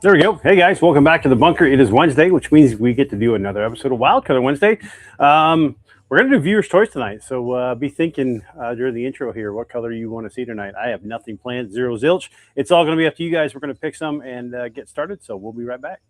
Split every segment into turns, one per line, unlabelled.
There we go. Hey guys, welcome back to the bunker. It is Wednesday, which means we get to do another episode of Wild Color Wednesday. We're going to do viewers' choice tonight, so be thinking during the intro here what color you want to see tonight. I have nothing planned, zero zilch. It's all going to be up to you guys. We're going to pick some and get started. So we'll be right back.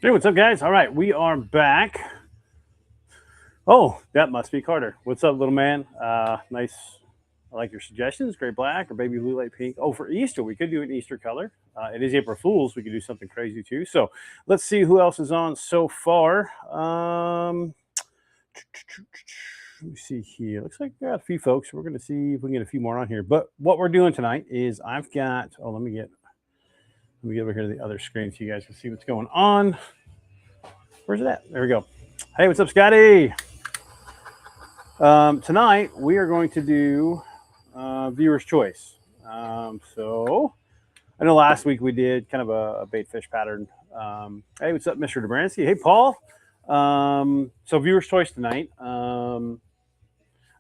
Hey, what's up, guys? All right, we are back. Oh, that must be Carter. What's up, little man? Nice. I like your suggestions. Gray black or baby blue light pink. Oh, for Easter, we could do an Easter color. It is April Fool's. We could do something crazy too. So let's see who else is on so far. Let me see here. Looks like we got a few folks. We're going to see if we can get a few more on here. But what we're doing tonight is I've got. Oh, let me get over here to the other screen so you guys can see what's going on. Where's it at? There we go. Hey, what's up, Scotty? Tonight we are going to do viewer's choice. So I know last week we did kind of a bait fish pattern. Hey, what's up, Mr. Dobransky? Hey, Paul. So viewer's choice tonight. I don't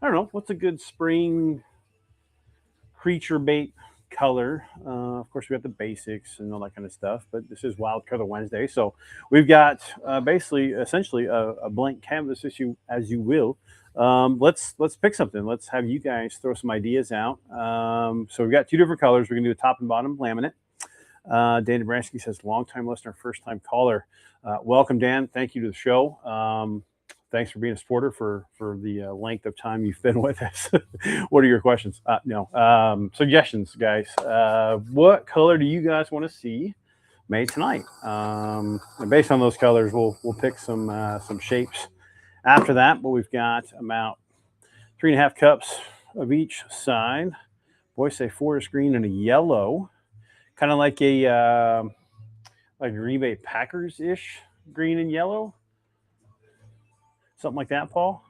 know what's a good spring creature bait color. Of course, we got the basics and all that kind of stuff, but this is Wild Color Wednesday, so we've got essentially a blank canvas issue, as you will. Let's pick something. Let's have you guys throw some ideas out. So we've got two different colors. We're gonna do a top and bottom laminate. Dan Dobransky says, long-time listener, first-time caller. Welcome, Dan. Thank you to the show. Thanks for being a supporter for the length of time you've been with us. What are your questions? No. Suggestions, guys. What color do you guys want to see made tonight? And based on those colors, we'll pick some shapes after that. But we've got about 3.5 cups of each side. Boys say forest green and a yellow, kind of like a Green Bay Packers-ish green and yellow. Something like that, Paul?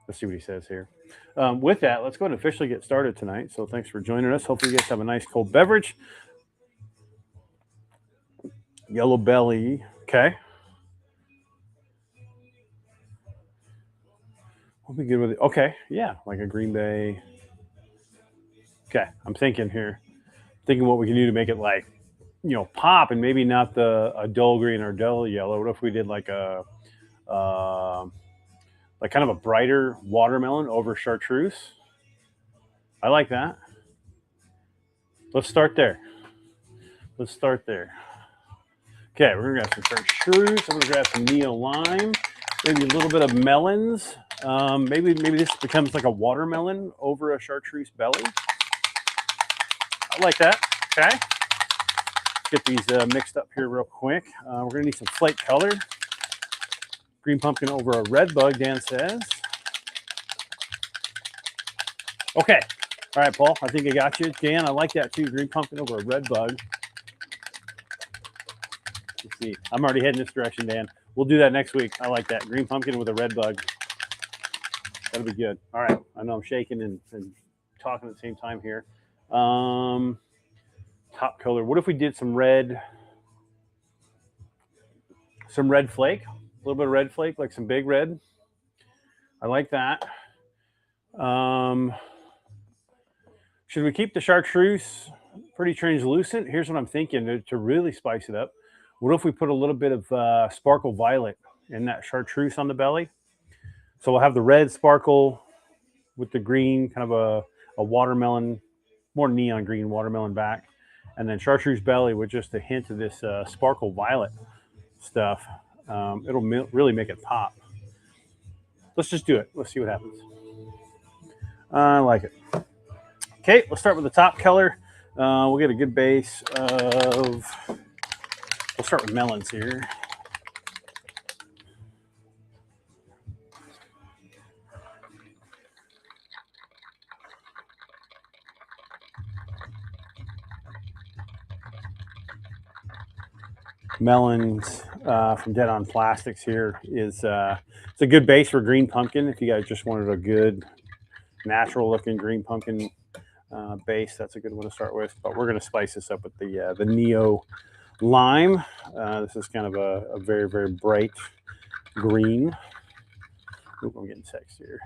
Let's see what he says here. With that, let's go ahead and officially get started tonight. So thanks for joining us. Hopefully you guys have a nice cold beverage. Yellow belly. Okay. We'll be good with it. Okay. Yeah, like a Green Bay. Okay. I'm thinking here. Thinking what we can do to make it like, pop, and maybe not a dull green or dull yellow. What if we did like a kind of a brighter watermelon over chartreuse? I like that. Let's start there. Okay, we're gonna grab some chartreuse. I'm gonna grab some neo lime, maybe a little bit of melons. Maybe this becomes like a watermelon over a chartreuse belly. I like that. Okay. Get these mixed up here real quick. We're going to need some flake color. Green pumpkin over a red bug, Dan says. Okay. All right, Paul. I think I got you. Dan, I like that too. Green pumpkin over a red bug. Let's see. I'm already heading this direction, Dan. We'll do that next week. I like that. Green pumpkin with a red bug. That'll be good. All right. I know I'm shaking and talking at the same time here. Top color. What if we did some red flake? A little bit of red flake, like some big red. I like that. Should we keep the chartreuse pretty translucent? Here's what I'm thinking to really spice it up. What if we put a little bit of sparkle violet in that chartreuse on the belly? So we'll have the red sparkle with the green, kind of a watermelon, more neon green watermelon back, and then chartreuse belly with just a hint of this sparkle violet stuff. It'll really make it pop. Let's just do it. Let's see what happens. I like it. Okay, let's start with the top color. We'll get a good base of, we'll start with melons here. Melons from Dead on Plastics here is it's a good base for green pumpkin. If you guys just wanted a good natural looking green pumpkin base, that's a good one to start with. But we're going to spice this up with the Neo Lime. This is kind of a very, very bright green. Oop, I'm getting text here.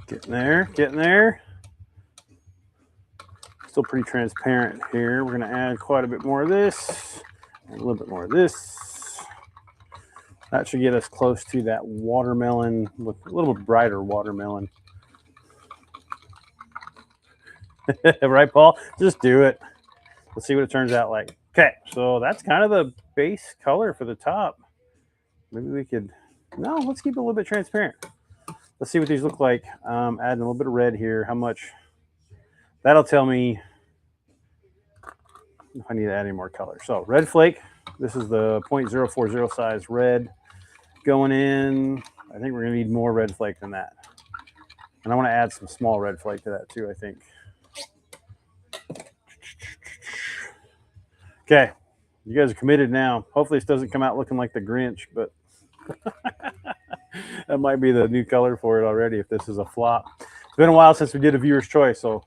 Getting there, getting there. Still pretty transparent here. We're going to add quite a bit more of this, and a little bit more of this. That should get us close to that watermelon, with a little bit brighter watermelon. Right, Paul? Just do it. Let's see what it turns out like. Okay, so that's kind of the base color for the top. Maybe we could, no, let's keep it a little bit transparent. Let's see what these look like. Adding a little bit of red here. How much? That'll tell me if I need to add any more color. So red flake. This is the 0.040 size red going in. I think we're going to need more red flake than that. And I want to add some small red flake to that too, I think. Okay. You guys are committed now. Hopefully this doesn't come out looking like the Grinch, but that might be the new color for it already if this is a flop. It's been a while since we did a viewer's choice, so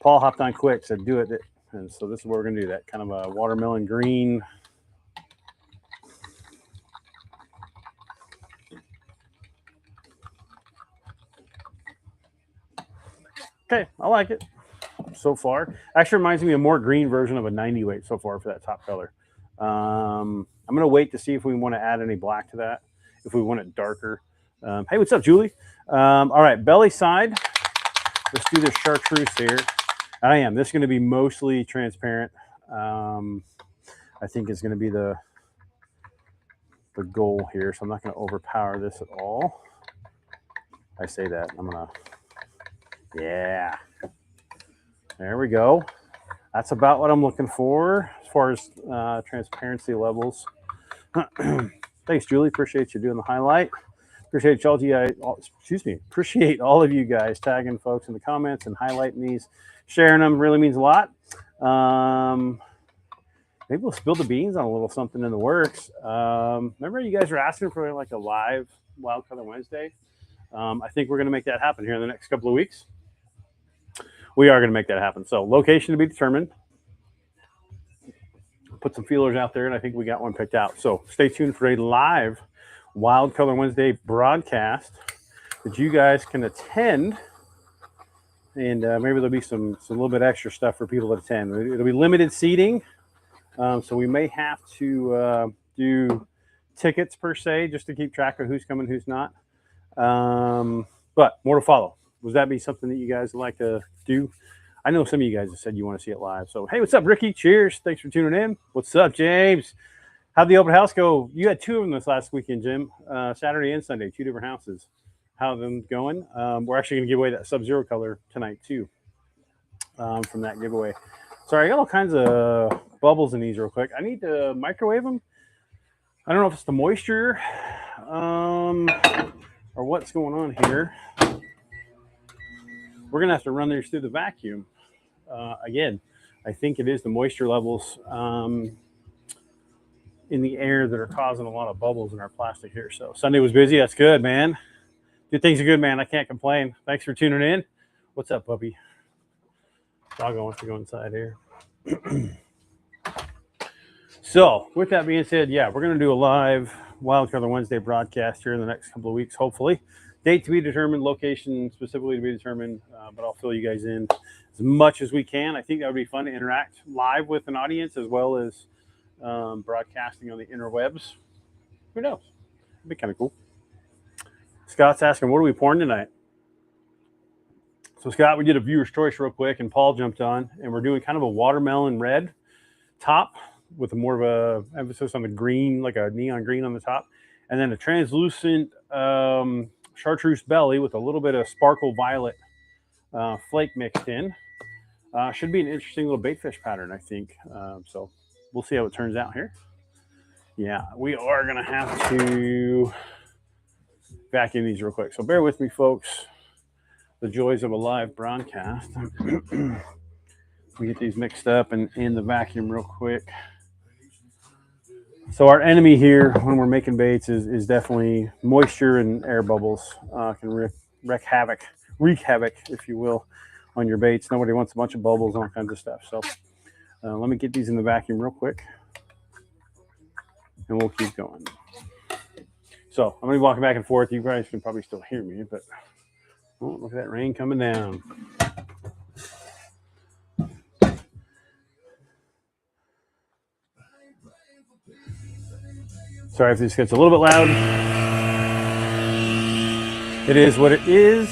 Paul hopped on quick, said do it. And so this is what we're going to do, that kind of a watermelon green. Okay, I like it so far. Actually reminds me of a more green version of a 90 weight so far for that top color. I'm going to wait to see if we want to add any black to that, if we want it darker. Hey, what's up, Julie? All right, belly side. Let's do this chartreuse here. This is going to be mostly transparent. I think is going to be the goal here, so I'm not going to overpower this at all. I say that, I'm going to, yeah. There we go. That's about what I'm looking for as far as transparency levels. Thanks, Julie. Appreciate you doing the highlight. Appreciate all of you guys. Appreciate all of you guys tagging folks in the comments and highlighting these, sharing them. Really means a lot. Maybe we'll spill the beans on a little something in the works. Remember, you guys were asking for like a live Wild Color Wednesday. I think we're going to make that happen here in the next couple of weeks. We are going to make that happen. So location to be determined. Put some feelers out there, and I think we got one picked out. So stay tuned for a live Wild Color Wednesday broadcast that you guys can attend. And maybe there'll be some little bit extra stuff for people to attend. It'll be limited seating. So we may have to do tickets per se, just to keep track of who's coming, who's not. But more to follow. Would that be something that you guys would like to do? I know some of you guys have said you want to see it live. So, hey, what's up, Ricky? Cheers. Thanks for tuning in. What's up, James? How'd the open house go? You had two of them this last weekend, Jim. Saturday and Sunday, two different houses. How are them going? We're actually going to give away that Sub-Zero color tonight, too, from that giveaway. Sorry, I got all kinds of bubbles in these real quick. I need to microwave them. I don't know if it's the moisture or what's going on here. We're going to have to run these through the vacuum. Again, I think it is the moisture levels in the air that are causing a lot of bubbles in our plastic here. So Sunday was busy. That's good, man. Good things are good, man. I can't complain. Thanks for tuning in. What's up, puppy? Doggo wants to go inside here. So with that being said, yeah, we're going to do a live Wild Color Wednesday broadcast here in the next couple of weeks, hopefully. Date to be determined, location specifically to be determined, but I'll fill you guys in as much as we can. I think that would be fun to interact live with an audience as well as broadcasting on the interwebs. Who knows? It'd be kind of cool. Scott's asking, what are we pouring tonight? So, Scott, we did a viewer's choice real quick, and Paul jumped on, and we're doing kind of a watermelon red top with more of a emphasis on the green, like a neon green on the top, and then a translucent chartreuse belly with a little bit of sparkle violet flake mixed in. Should be an interesting little baitfish pattern, I think. So we'll see how it turns out here. Yeah, we are going to have to vacuum these real quick. So bear with me, folks. The joys of a live broadcast. We get these mixed up and in the vacuum real quick. So our enemy here when we're making baits is definitely moisture and air bubbles. Can wreak havoc, if you will, on your baits. Nobody wants a bunch of bubbles and all kinds of stuff. So let me get these in the vacuum real quick, and we'll keep going. So I'm going to be walking back and forth. You guys can probably still hear me, but oh, look at that rain coming down. Sorry if this gets a little bit loud. It is what it is.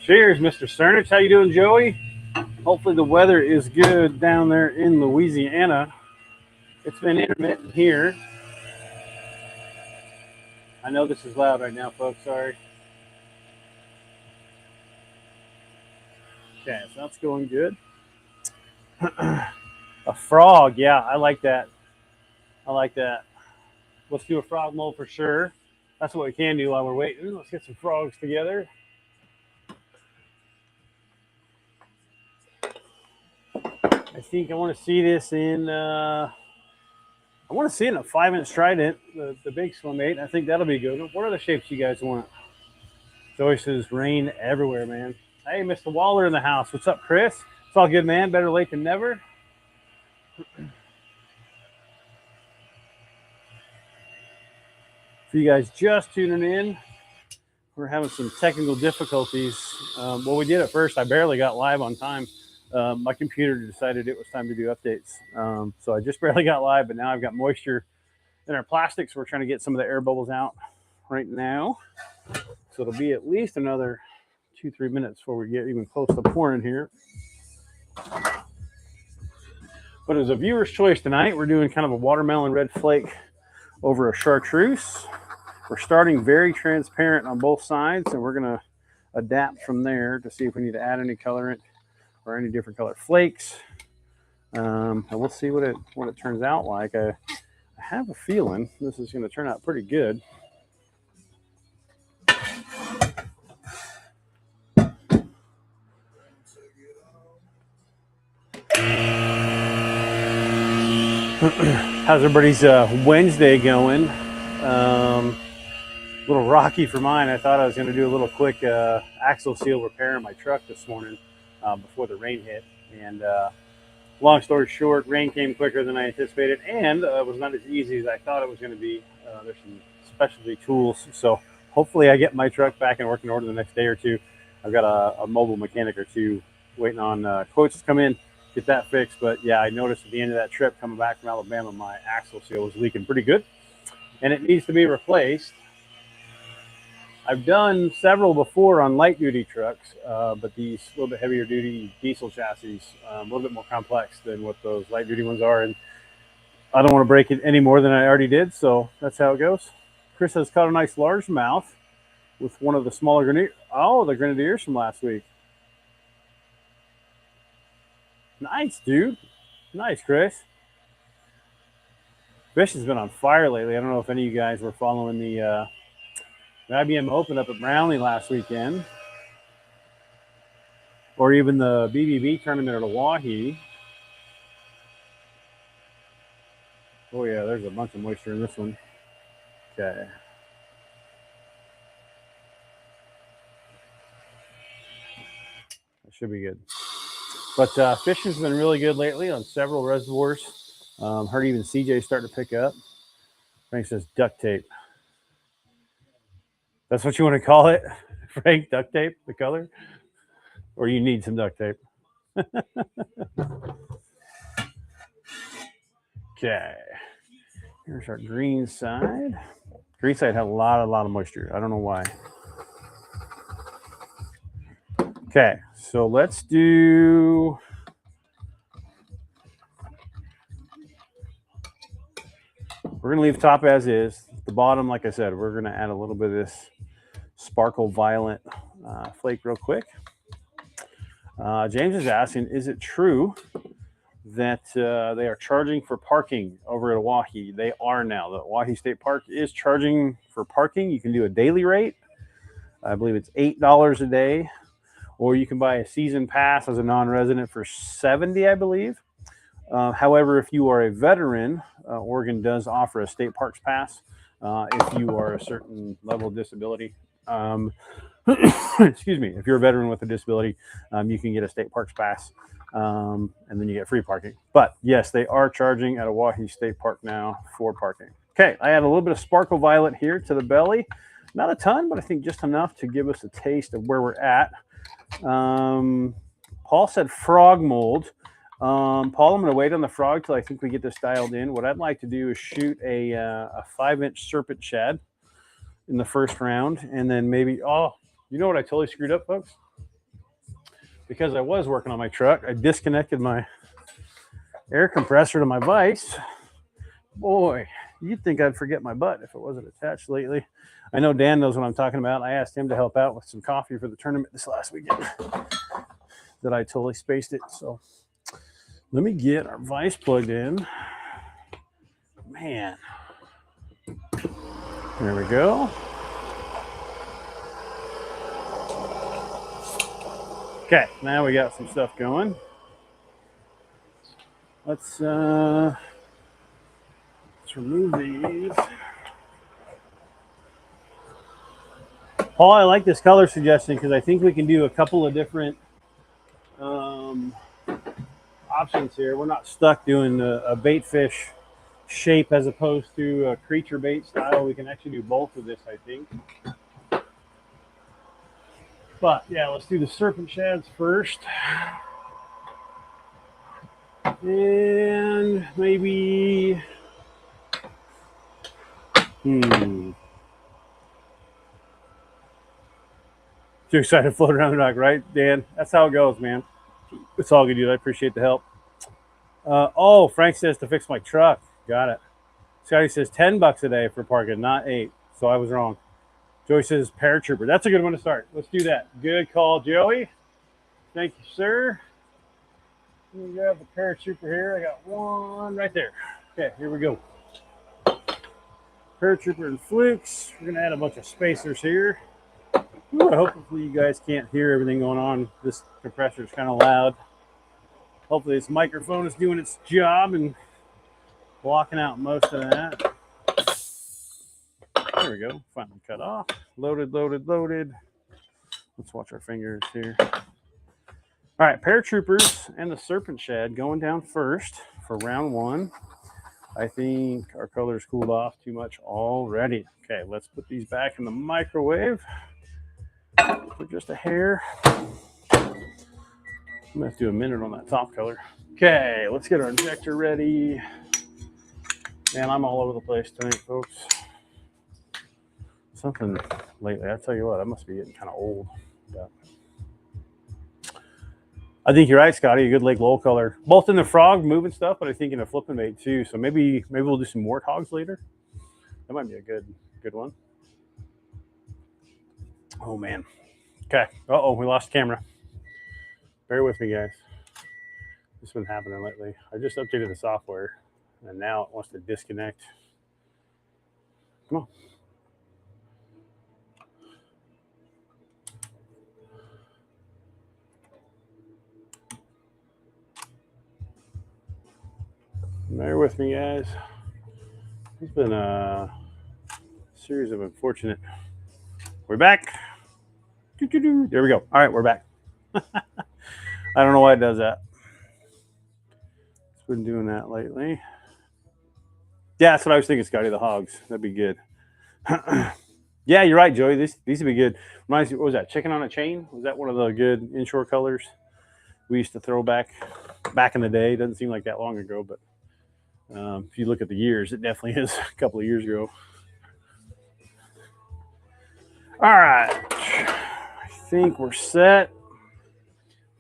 Cheers, Mr. Cernich. How you doing, Joey? Hopefully the weather is good down there in Louisiana. It's been intermittent here. I know this is loud right now, folks. Sorry. Okay, so that's going good. A frog. Yeah, I like that. I like that. Let's do a frog mold for sure. That's what we can do while we're waiting. Let's get some frogs together. I think I want to see this in I want to see it in a 5-inch trident, the big swim bait. I think that'll be good. What other shapes you guys want? Joey says rain everywhere, man. Hey, Mr. Waller in the house. What's up, Chris? It's all good, man. Better late than never. For you guys just tuning in, we're having some technical difficulties. Well, we did at first. I barely got live on time. My computer decided it was time to do updates. So I just barely got live, but now I've got moisture in our plastics. We're trying to get some of the air bubbles out right now. So it'll be at least another 2-3 minutes before we get even close to pouring here. But as a viewer's choice tonight, we're doing kind of a watermelon red flake over a chartreuse. We're starting very transparent on both sides, and we're going to adapt from there to see if we need to add any colorant or any different color flakes. And we'll see what it turns out like. I have a feeling this is going to turn out pretty good. How's everybody's Wednesday going? A little rocky for mine. I thought I was going to do a little quick axle seal repair in my truck this morning before the rain hit. And long story short, rain came quicker than I anticipated, and it was not as easy as I thought it was going to be. There's some specialty tools, so hopefully I get my truck back in working order the next day or two. I've got a mobile mechanic or two waiting on quotes to come in, get that fixed. But yeah, I noticed at the end of that trip coming back from Alabama, my axle seal was leaking pretty good, and it needs to be replaced. I've done several before on light duty trucks, but these a little bit heavier duty diesel chassis, a little bit more complex than what those light duty ones are. And I don't want to break it any more than I already did. So that's how it goes. Chris has caught a nice largemouth with one of the smaller grenadiers. Oh, the grenadiers from last week. Nice, dude. Nice, Chris. Fish has been on fire lately. I don't know if any of you guys were following the IBM Open up at Brownlee last weekend, or even the BBB tournament at Oahe. Oh yeah, there's a bunch of moisture in this one. Okay, Should be good. But fishing's been really good lately on several reservoirs. Heard even CJ starting to pick up. Frank says duct tape. That's what you want to call it, Frank? Duct tape, the color? Or you need some duct tape? Okay. Here's our green side. Green side had a lot of moisture. I don't know why. Okay, so let's do. We're going to leave top as is. The bottom, like I said, we're going to add a little bit of this Sparkle Violet flake real quick. James is asking, is it true that they are charging for parking over at Oahe? They are now. The Oahe State Park is charging for parking. You can do a daily rate. I believe it's $8 a day. Or you can buy a season pass as a non-resident for $70, I believe. However, if you are a veteran, Oregon does offer a state parks pass if you are a certain level of disability. Excuse me, if you're a veteran with a disability, you can get a state parks pass, and then you get free parking. But yes, they are charging at Oahe State Park now for parking. Okay, I add a little bit of Sparkle Violet here to the belly. Not a ton, but I think just enough to give us a taste of where we're at. Paul said frog mold. Paul, I'm going to wait on the frog till I think we get this dialed in. What I'd like to do is shoot a 5-inch serpent shad in the first round, and then maybe, oh, you know what I totally screwed up, folks? Because I was working on my truck, I disconnected my air compressor to my vise. Boy, you'd think I'd forget my butt if it wasn't attached lately. I know Dan knows what I'm talking about. I asked him to help out with some coffee for the tournament this last weekend that I totally spaced it. So let me get our vise plugged in. Man. There we go. Okay, now we got some stuff going. Let's remove these. Paul, I like this color suggestion because I think we can do a couple of different options here. We're not stuck doing a bait fish shape as opposed to a creature bait style. We can actually do both of this, I think. But yeah, let's do the serpent shads first. And maybe too excited to float around the dock, right, Dan? That's how it goes, man. It's all good, dude. I appreciate the help. Oh, Frank says to fix my truck. Got it. Scotty says $10 a day for parking, not $8. So I was wrong. Joey says paratrooper. That's a good one to start. Let's do that. Good call, Joey. Thank you, sir. Let me grab the paratrooper here. I got one right there. Okay, here we go. Paratrooper and flukes. We're going to add a bunch of spacers here. Ooh, hopefully you guys can't hear everything going on. This compressor is kind of loud. Hopefully this microphone is doing its job and blocking out most of that. There we go. Finally cut off. Loaded, loaded, loaded. Let's watch our fingers here. All right, paratroopers and the serpent shad going down first for round one. I think our color's cooled off too much already. Okay, let's put these back in the microwave for just a hair. I'm gonna have to do a minute on that top color. Okay, let's get our injector ready. Man, I'm all over the place tonight, folks. Something lately, I tell you what, I must be getting kind of old. But I think you're right, Scotty. A good Lake Lowell color, both in the frog moving stuff, but I think in a flipping bait too. So maybe we'll do some warthogs later. That might be a good one. Oh man. Okay. Uh-oh, we lost camera. Bear with me, guys. This has been happening lately. I just updated the software, and now it wants to disconnect. Come on. Bear with me, guys. It's been a series of unfortunate. We're back. There we go. All right, we're back. I don't know why it does that. It's been doing that lately. Yeah, that's what I was thinking, Scotty. The hogs. That'd be good. Yeah, you're right, Joey. These would be good. Reminds me, what was that? Chicken on a chain? Was that one of the good inshore colors we used to throw back in the day? It doesn't seem like that long ago, but if you look at the years, it definitely is a couple of years ago. All right, I think we're set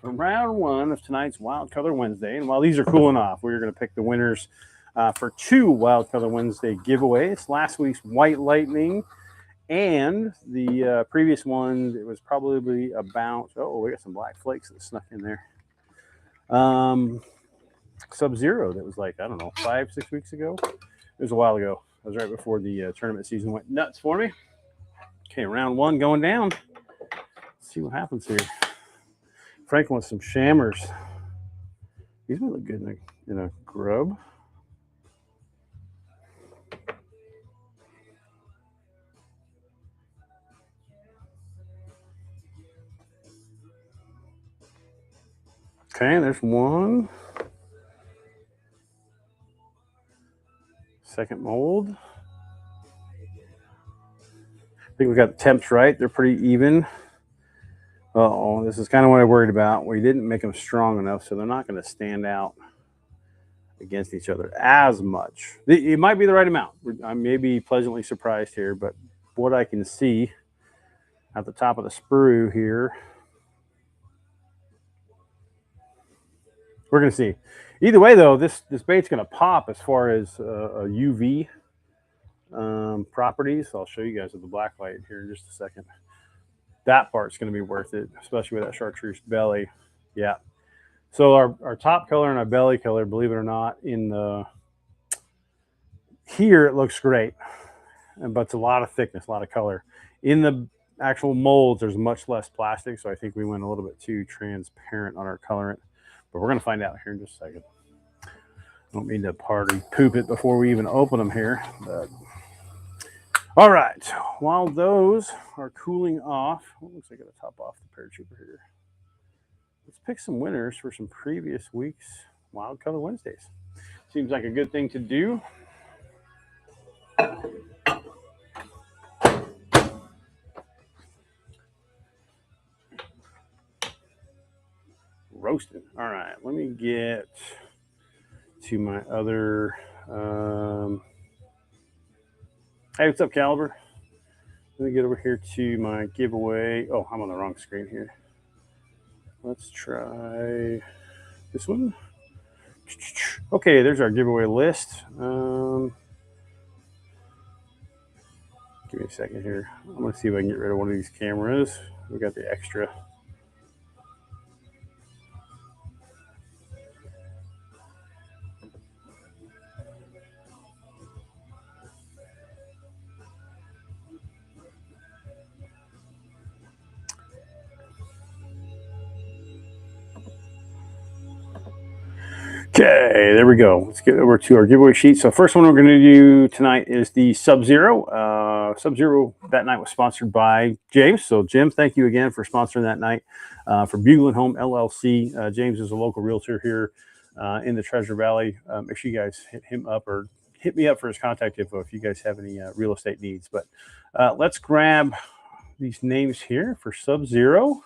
for round one of tonight's Wild Color Wednesday. And while these are cooling off, we're going to pick the winners for two Wild Color Wednesday giveaways. Last week's White Lightning and the previous one, it was probably about, oh, we got some black flakes that snuck in there. Sub-Zero, that was like, I don't know, 5-6 weeks ago. It was a while ago. It was right before the tournament season went nuts for me. Okay, round one going down. Let's see what happens here. Franklin with some shammers. These might look good in a grub. Okay, there's one. Second mold. I think we got the temps right. They're pretty even. Uh-oh, this is kind of what I worried about. We didn't make them strong enough, so they're not going to stand out against each other as much. It might be the right amount. I may be pleasantly surprised here, but what I can see at the top of the sprue here, we're going to see. Either way, though, this bait's going to pop as far as a UV properties. I'll show you guys with the black light here in just a second. That part's going to be worth it, especially with that chartreuse belly. Yeah. So our top color and our belly color, believe it or not, in the here it looks great, but it's a lot of thickness, a lot of color. In the actual molds, there's much less plastic, so I think we went a little bit too transparent on our colorant. But we're going to find out here in just a second. I don't mean to party poop it before we even open them here, but all right. While those are cooling off, what looks like I got to top off the paratrooper here. Let's pick some winners for some previous week's Wild Color Wednesdays. Seems like a good thing to do. Roasting. All right, let me get to my other. Hey, what's up, Caliber? Let me get over here to my giveaway. Oh, I'm on the wrong screen here. Let's try this one. Okay, there's our giveaway list. Give me a second here. I'm going to see if I can get rid of one of these cameras. We got the extra. Okay, there we go. Let's get over to our giveaway sheet. So first one we're going to do tonight is the Sub-Zero. Sub-Zero that night was sponsored by James. So Jim, thank you again for sponsoring that night for Bugling Home LLC. James is a local realtor here in the Treasure Valley. Make sure you guys hit him up or hit me up for his contact info if you guys have any real estate needs. But let's grab these names here for Sub-Zero.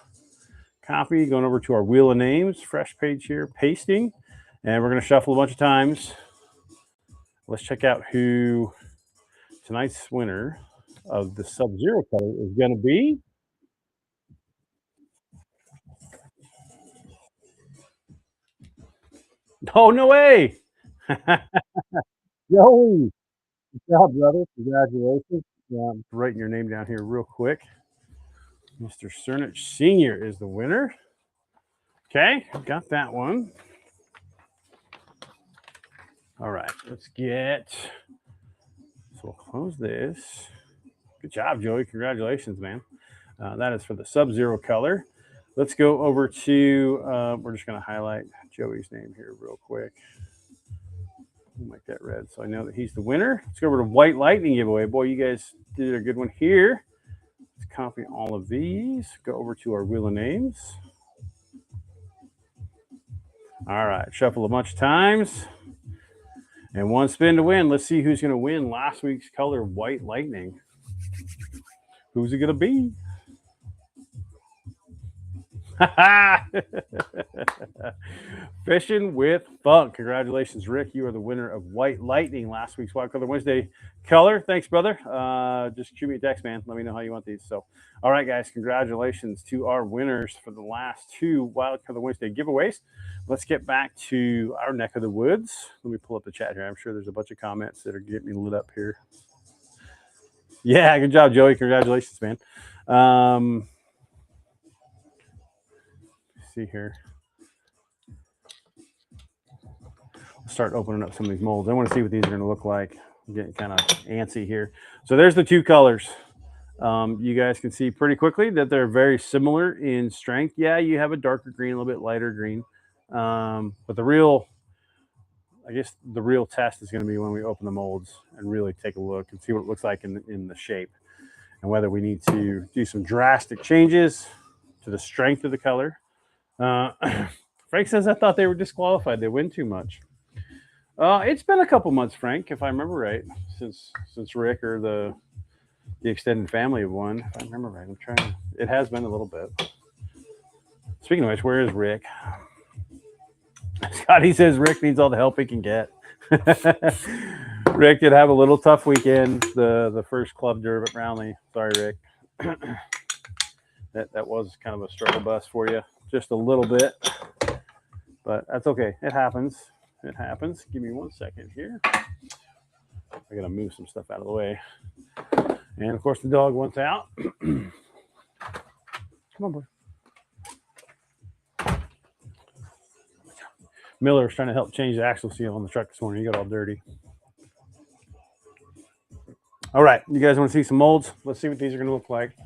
Copy, going over to our wheel of names, fresh page here, pasting. And we're going to shuffle a bunch of times. Let's check out who tonight's winner of the Sub-Zero color is going to be. Oh, no way. Yo, good job, brother. Congratulations. I'm writing your name down here real quick. Mr. Cernich Sr. is the winner. Okay, got that one. All right, let's get. So we'll close this. Good job, Joey. Congratulations, man. That is for the Sub-Zero color. Let's go over to, we're just going to highlight Joey's name here real quick. We'll make that red so I know that he's the winner. Let's go over to White Lightning giveaway. Boy, you guys did a good one here. Let's copy all of these. Go over to our wheel of names. All right, shuffle a bunch of times. And one spin to win. Let's see who's going to win last week's color, White Lightning. Who's it going to be? Fishing with Funk. Congratulations, Rick. You are the winner of White Lightning, last week's Wild Color Wednesday color. Thanks, brother. Just shoot me a text, man. Let me know how you want these. So, all right, guys, congratulations to our winners for the last two Wild Color Wednesday giveaways. Let's get back to our neck of the woods. Let me pull up the chat here. I'm sure there's a bunch of comments that are getting me lit up here. Yeah, good job, Joey. Congratulations, man. Let's see here. Start opening up some of these molds. I want to see what these are going to look like. I'm getting kind of antsy here. So there's the two colors. You guys can see pretty quickly that they're very similar in strength. Yeah, you have a darker green, a little bit lighter green. But the real test is going to be when we open the molds and really take a look and see what it looks like in the shape, and whether we need to do some drastic changes to the strength of the color. Frank says, I thought they were disqualified. They win too much. It's been a couple months, Frank, if I remember right, since Rick or the extended family have won. If I remember right, I'm trying. It has been a little bit. Speaking of which, where is Rick? Scotty says Rick needs all the help he can get. Rick did have a little tough weekend, the first club derby at Brownlee. Sorry, Rick. that was kind of a struggle bus for you, just a little bit, but that's okay. It happens. It happens. Give me 1 second here. I gotta move some stuff out of the way. And of course, the dog wants out. Come on, boy. Miller was trying to help change the axle seal on the truck this morning. He got all dirty. All right, you guys want to see some molds? Let's see what these are going to look like.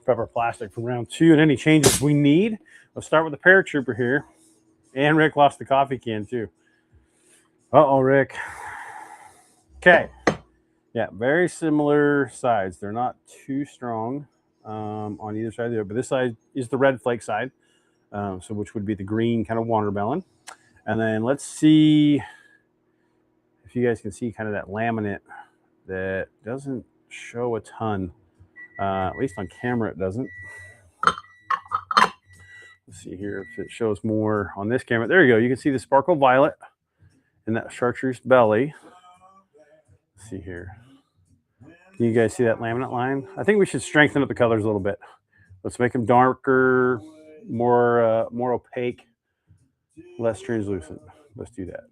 Prep our plastic for round two and any changes we need. Let's start with the paratrooper here. And Rick lost the coffee can too. Uh-oh, Rick. Okay. Yeah, very similar sides. They're not too strong on either side of the other, but this side is the red flake side, so which would be the green kind of watermelon. And then let's see if you guys can see kind of that laminate that doesn't show a ton. At least on camera it doesn't. Let's see here if it shows more on this camera. There you go. You can see the sparkle violet in that chartreuse belly. Let's see here. Can you guys see that laminate line? I think we should strengthen up the colors a little bit. Let's make them darker, more opaque, less translucent. Let's do that.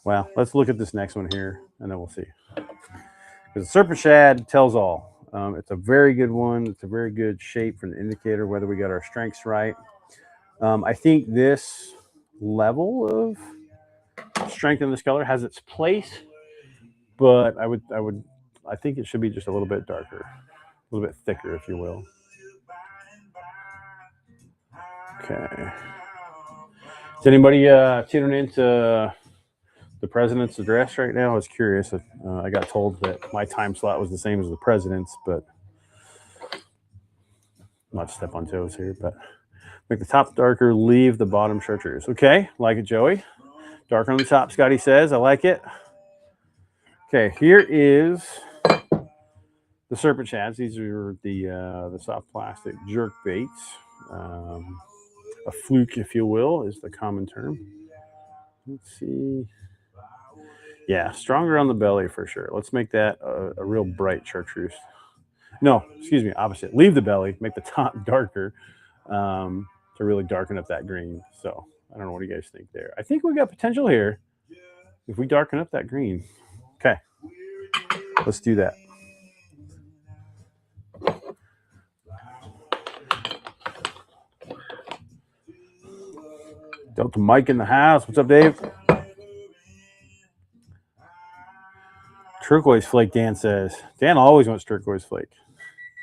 Well, let's look at this next one here, and then we'll see. Because the Serpent Shad tells all. It's a very good one. It's a very good shape for an indicator whether we got our strengths right. I think this level of strength in this color has its place, but I think it should be just a little bit darker, a little bit thicker, if you will. Okay. Is anybody tuning into the president's address right now? I was curious. I got told that my time slot was the same as the president's, but not to step on toes here, but make the top darker, leave the bottom chartreuse. Okay, like it, Joey. Darker on the top, Scotty says. I like it. Okay, here is the Serpent Shads. These are the soft plastic jerk baits. A fluke, if you will, is the common term. Let's see. Yeah, stronger on the belly for sure. Let's make that a real bright chartreuse. No, excuse me, opposite. Leave the belly, make the top darker to really darken up that green. So I don't know, what do you guys think there? I think we got potential here if we darken up that green. Okay, let's do that. Delta Mike in the house. What's up, Dave? Turquoise flake, Dan says. Dan always wants turquoise flake.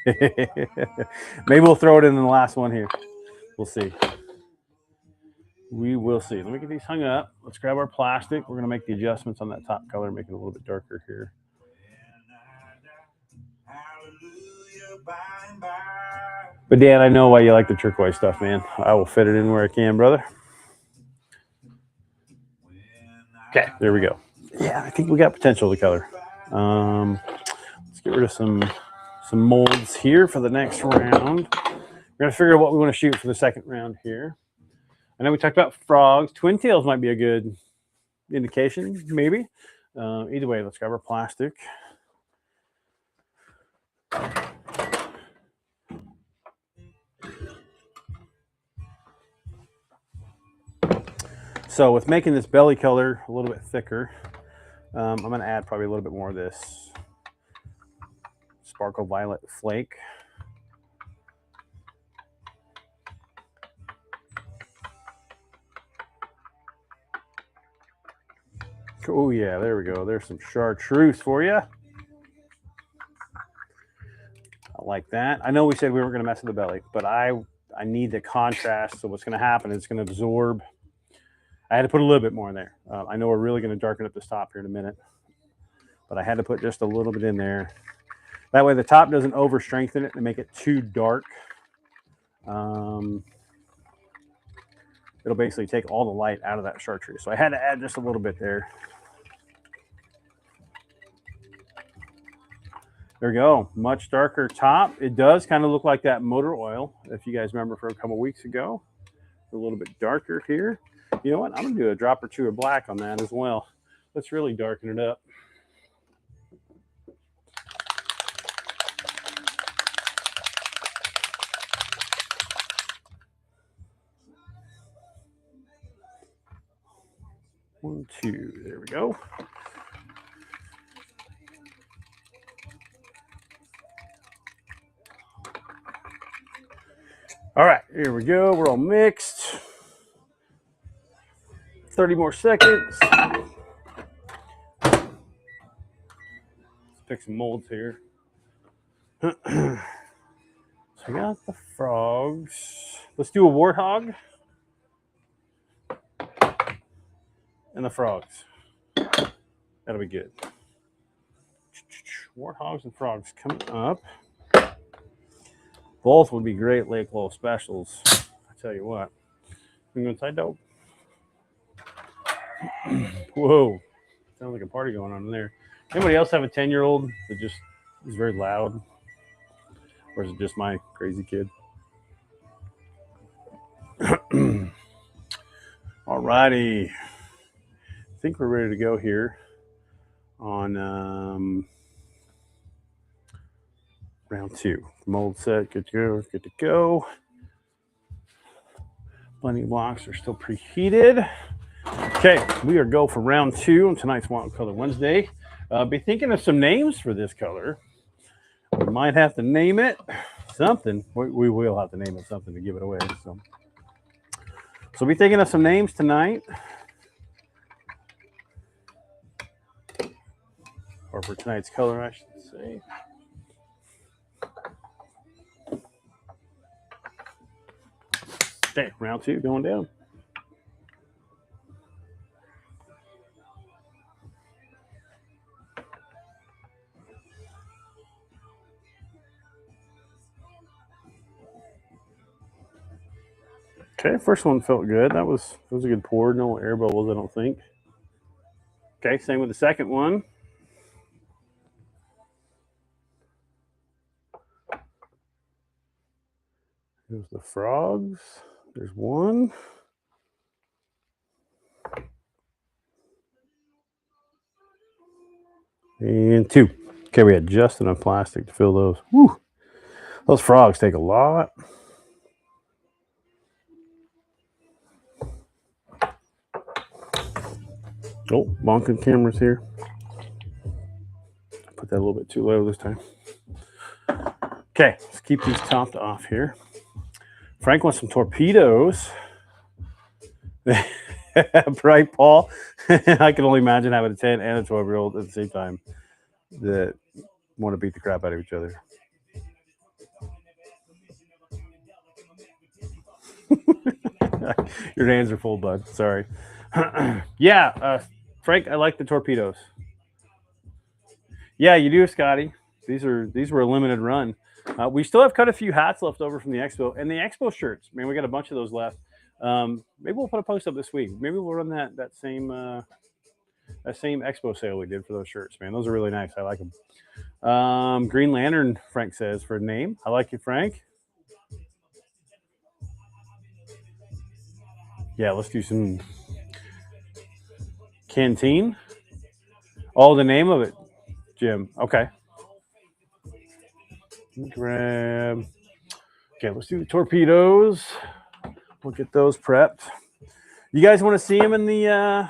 Maybe we'll throw it in the last one here. We'll see. We will see. Let me get these hung up. Let's grab our plastic. We're going to make the adjustments on that top color, make it a little bit darker here. But Dan, I know why you like the turquoise stuff, man. I will fit it in where I can, brother. Okay, there we go. Yeah, I think we got potential to color. Let's get rid of some molds here for the next round. We're gonna figure out what we want to shoot for the second round here. I know we talked about frogs. Twin tails might be a good indication, maybe. Either way, let's grab our plastic. So with making this belly color a little bit thicker, I'm going to add probably a little bit more of this Sparkle Violet Flake. Oh yeah, there we go. There's some chartreuse for you. I like that. I know we said we weren't going to mess with the belly, but I need the contrast. So what's going to happen is it's going to absorb. I had to put a little bit more in there. I know we're really going to darken up this top here in a minute, but I had to put just a little bit in there. That way the top doesn't over strengthen it and make it too dark. It'll basically take all the light out of that chartreuse. So I had to add just a little bit there. There we go. Much darker top. It does kind of look like that motor oil, if you guys remember from a couple weeks ago. A little bit darker here. You know what? I'm going to do a drop or two of black on that as well. Let's really darken it up. One, two, there we go. All right, here we go. We're all mixed. 30 more seconds. Let's pick some molds here. So I got the frogs. Let's do a warthog. And the frogs. That'll be good. Warthogs and frogs coming up. Both would be great Lake Low specials. I tell you what. I'm going to tie dope. Whoa. Sounds like a party going on in there. Anybody else have a 10-year-old that just is very loud? Or is it just my crazy kid? All righty. I think we're ready to go here on round two. Mold set, good to go, good to go. Blending blocks are still preheated. Okay, we are go for round two on tonight's Wild Color Wednesday. Be thinking of some names for this color. We might have to name it something. We will have to name it something to give it away. So be thinking of some names tonight. Or for tonight's color, I should say. Okay, round two going down. Okay, first one felt good. That was a good pour. No air bubbles, I don't think. Okay, same with the second one. Here's the frogs. There's one. And two. Okay, we had just enough plastic to fill those. Whew. Those frogs take a lot. Oh, bonking cameras here. Put that a little bit too low this time. Okay, let's keep these topped off here. Frank wants some torpedoes. Right, Paul? I can only imagine having a 10 and a 12-year-old at the same time that want to beat the crap out of each other. Your hands are full, bud. Sorry. Yeah, Frank, I like the torpedoes. Yeah, you do, Scotty. These were a limited run. We still have cut a few hats left over from the expo and the expo shirts. Man, we got a bunch of those left. Maybe we'll put a post up this week. Maybe we'll run that same expo sale we did for those shirts. Man, those are really nice. I like them. Green Lantern, Frank says, for a name. I like it, Frank. Yeah, let's do some Canteen. Oh, the name of it, Jim. Okay. Grab. Okay, let's do the torpedoes. We'll get those prepped. You guys want to see them in the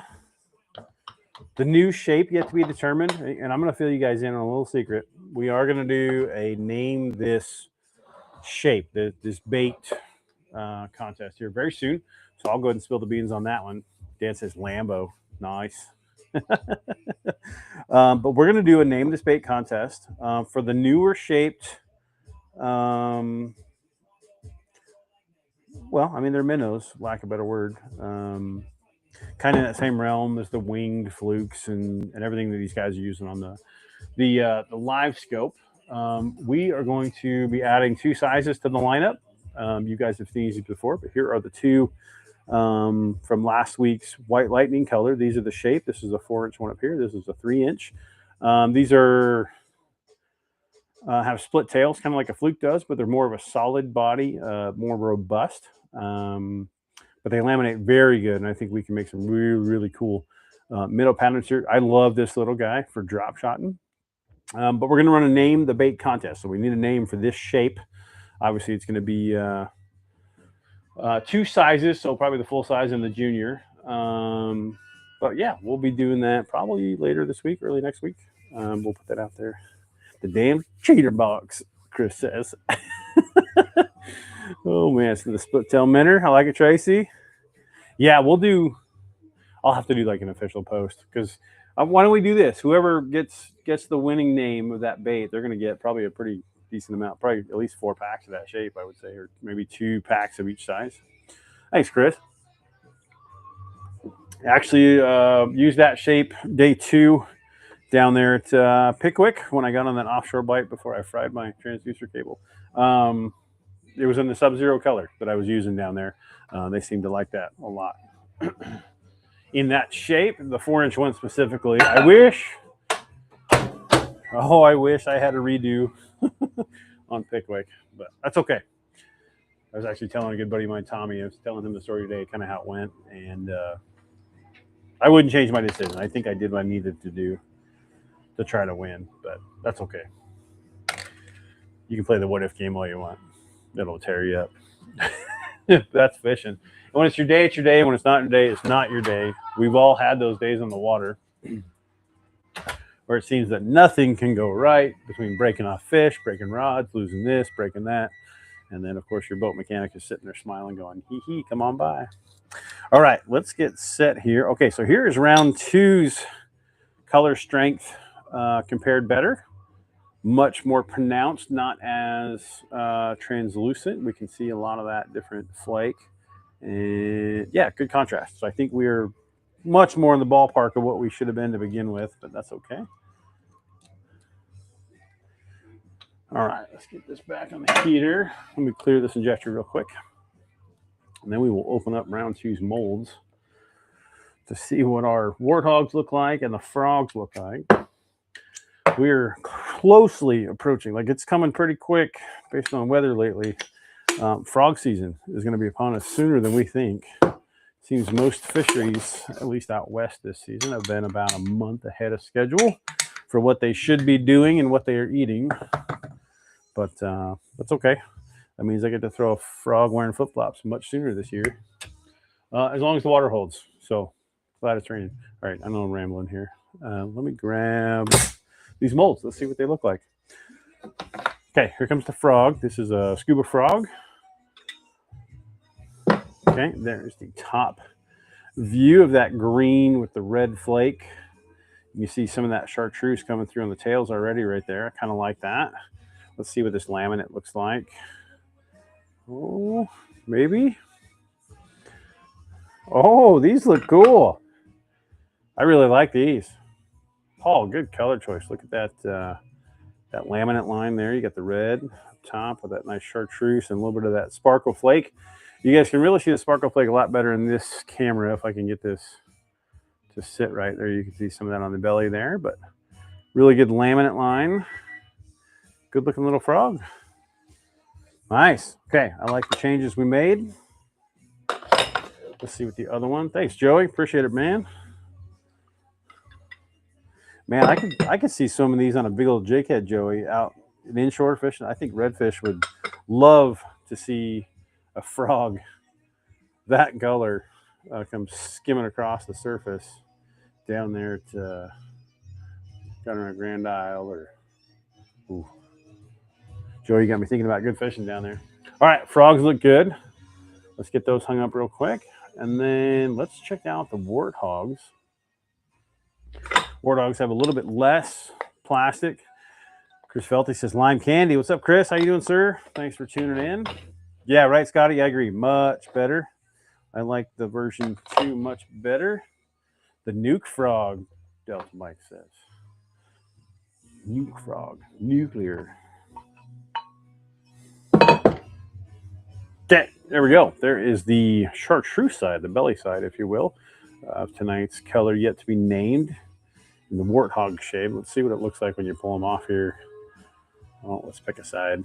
new shape yet to be determined? And I'm going to fill you guys in on a little secret. We are going to do a name this shape, this bait contest here very soon. So I'll go ahead and spill the beans on that one. Dan says Lambo. Nice. But we're going to do a name this bait contest for the newer shaped. Well, I mean, they're minnows, lack of a better word. Kind of in that same realm as the winged flukes and everything that these guys are using on the live scope. We are going to be adding 2 sizes to the lineup. You guys have seen these before, but here are the 2 from last week's White Lightning color. These are the shape. This is a 4-inch one up here. This is a 3-inch. These are have split tails, kind of like a fluke does, but they're more of a solid body, more robust. But they laminate very good, and I think we can make some really, really cool minnow patterns here. I love this little guy for drop shotting. But we're going to run a name the bait contest, so we need a name for this shape. Obviously, it's going to be 2 sizes, so probably the full size and the junior. But yeah, we'll be doing that probably later this week, early next week. We'll put that out there. The damn cheater box, Chris says. Oh man, so the split tail minnow. I like it, Tracy. Yeah, I'll have to do like an official post because why don't we do this? Whoever gets the winning name of that bait, they're going to get probably a pretty decent amount, probably at least 4 packs of that shape, I would say, or maybe 2 packs of each size. Thanks, Chris. Actually, used that shape day 2 down there at Pickwick when I got on that offshore bite before I fried my transducer cable. It was in the Sub-Zero color that I was using down there. They seemed to like that a lot. In that shape, the 4-inch one specifically, I wish I had a redo on Pickwick, but that's okay. I was actually telling a good buddy of mine, Tommy, I was telling him the story today, kind of how it went, and I wouldn't change my decision. I think I did what I needed to do to try to win, but that's okay. You can play the what if game all you want. It'll tear you up. That's fishing. And when it's your day, it's your day. When it's not your day, it's not your day. We've all had those days on the water where it seems that nothing can go right between breaking off fish, breaking rods, losing this, breaking that. And then, of course, your boat mechanic is sitting there smiling going, hee hee, come on by. All right, let's get set here. Okay, so here is round 2's color strength compared better. Much more pronounced, not as translucent. We can see a lot of that different flake. And yeah, good contrast. So I think we're much more in the ballpark of what we should have been to begin with, but that's okay. All right, let's get this back on the heater. Let me clear this injector real quick. And then we will open up round 2's molds to see what our warthogs look like and the frogs look like. We're closely approaching, like it's coming pretty quick based on weather lately. Frog season is going to be upon us sooner than we think. Seems most fisheries, at least out west this season, have been about a month ahead of schedule for what they should be doing and what they are eating. But that's okay. That means I get to throw a frog wearing flip-flops much sooner this year, as long as the water holds. So glad it's raining. All right, I know I'm rambling here. Let me grab these molds. Let's see what they look like. Okay, here comes the frog. This is a scuba frog. Okay, there's the top view of that green with the red flake. You see some of that chartreuse coming through on the tails already right there. I kind of like that. Let's see what this laminate looks like. Oh, maybe. Oh, these look cool. I really like these. Paul, good color choice. Look at that That laminate line there. You got the red up top with that nice chartreuse and a little bit of that sparkle flake. You guys can really see the sparkle flake a lot better in this camera if I can get this to sit right there. You can see some of that on the belly there, but really good laminate line. Good looking little frog. Nice. Okay, I like the changes we made. Let's see what the other one. Thanks, Joey. Appreciate it, man. Man, I could see some of these on a big old jakehead, Joey, out in inshore fishing. I think redfish would love to see a frog that color come skimming across the surface down there at Governor Grand Isle. Or ooh. Joey, you got me thinking about good fishing down there. All right, frogs look good. Let's get those hung up real quick. And then let's check out the warthogs. Warthogs have a little bit less plastic. Chris Felty says lime candy. What's up, Chris? How you doing, sir? Thanks for tuning in. Yeah, right, Scotty. I agree. Much better. I like the version 2 much better. The Nuke Frog, Delta Mike says. Nuke Frog. Nuclear. Okay, there we go. There is the chartreuse side, the belly side, if you will, of tonight's color yet to be named in the warthog shape. Let's see what it looks like when you pull them off here. Oh, let's pick a side.